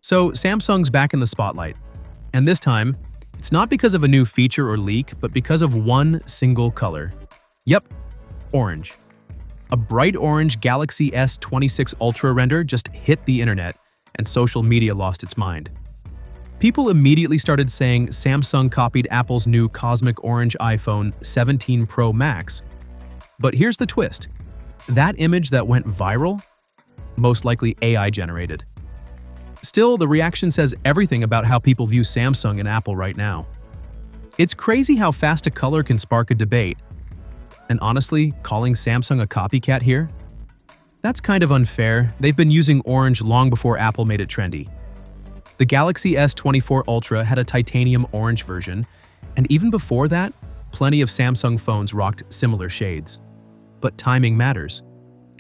So Samsung's back in the spotlight. And this time, it's not because of a new feature or leak, but because of one single color. Yep, orange. A bright orange Galaxy S26 Ultra render just hit the internet, and social media lost its mind. People immediately started saying Samsung copied Apple's new cosmic orange iPhone 17 Pro Max. But here's the twist. That image that went viral? Most likely AI generated. Still, the reaction says everything about how people view Samsung and Apple right now. It's crazy how fast a color can spark a debate. And honestly, calling Samsung a copycat here? That's kind of unfair. They've been using orange long before Apple made it trendy. The Galaxy S24 Ultra had a titanium orange version, and even before that, plenty of Samsung phones rocked similar shades. But timing matters.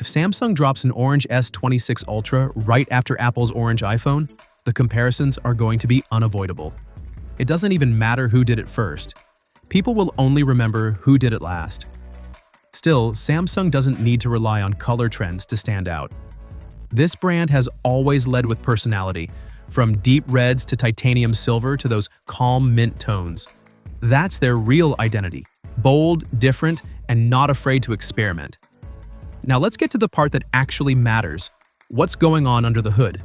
If Samsung drops an orange S26 Ultra right after Apple's orange iPhone, the comparisons are going to be unavoidable. It doesn't even matter who did it first. People will only remember who did it last. Still, Samsung doesn't need to rely on color trends to stand out. This brand has always led with personality, from deep reds to titanium silver to those calm mint tones. That's their real identity: bold, different, and not afraid to experiment. Now let's get to the part that actually matters: what's going on under the hood.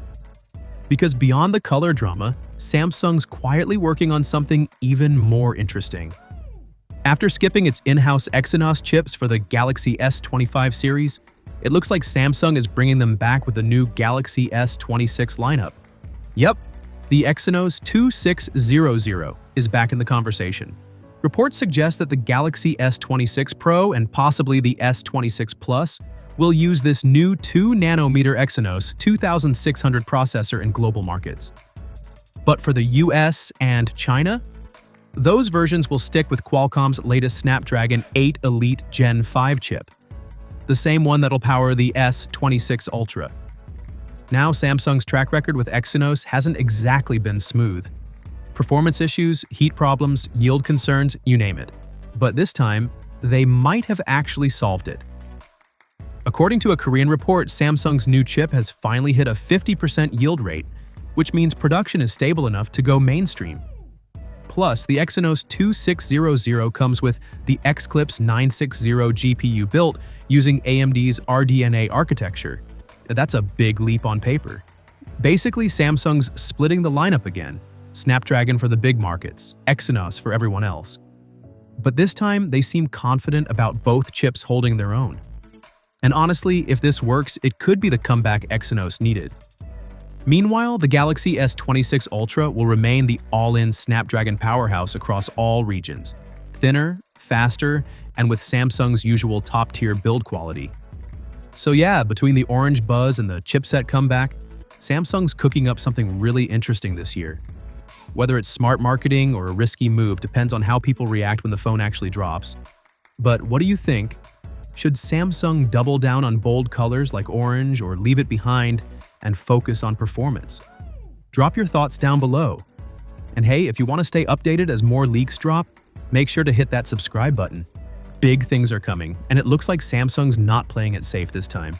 Because beyond the color drama, Samsung's quietly working on something even more interesting. After skipping its in-house Exynos chips for the Galaxy S25 series, it looks like Samsung is bringing them back with the new Galaxy S26 lineup. Yep, the Exynos 2600 is back in the conversation. Reports suggest that the Galaxy S26 Pro and possibly the S26 Plus will use this new 2nm Exynos 2600 processor in global markets. But for the US and China, those versions will stick with Qualcomm's latest Snapdragon 8 Elite Gen 5 chip, the same one that'll power the S26 Ultra. Now, Samsung's track record with Exynos hasn't exactly been smooth. Performance issues, heat problems, yield concerns, you name it. But this time, they might have actually solved it. According to a Korean report, Samsung's new chip has finally hit a 50% yield rate, which means production is stable enough to go mainstream. Plus, the Exynos 2600 comes with the Xclipse 960 GPU built using AMD's RDNA architecture. That's a big leap on paper. Basically, Samsung's splitting the lineup again. Snapdragon for the big markets, Exynos for everyone else. But this time, they seem confident about both chips holding their own. And honestly, if this works, it could be the comeback Exynos needed. Meanwhile, the Galaxy S26 Ultra will remain the all-in Snapdragon powerhouse across all regions. Thinner, faster, and with Samsung's usual top-tier build quality. So yeah, between the orange buzz and the chipset comeback, Samsung's cooking up something really interesting this year. Whether it's smart marketing or a risky move depends on how people react when the phone actually drops. But what do you think? Should Samsung double down on bold colors like orange or leave it behind and focus on performance? Drop your thoughts down below. And hey, if you want to stay updated as more leaks drop, make sure to hit that subscribe button. Big things are coming, and it looks like Samsung's not playing it safe this time.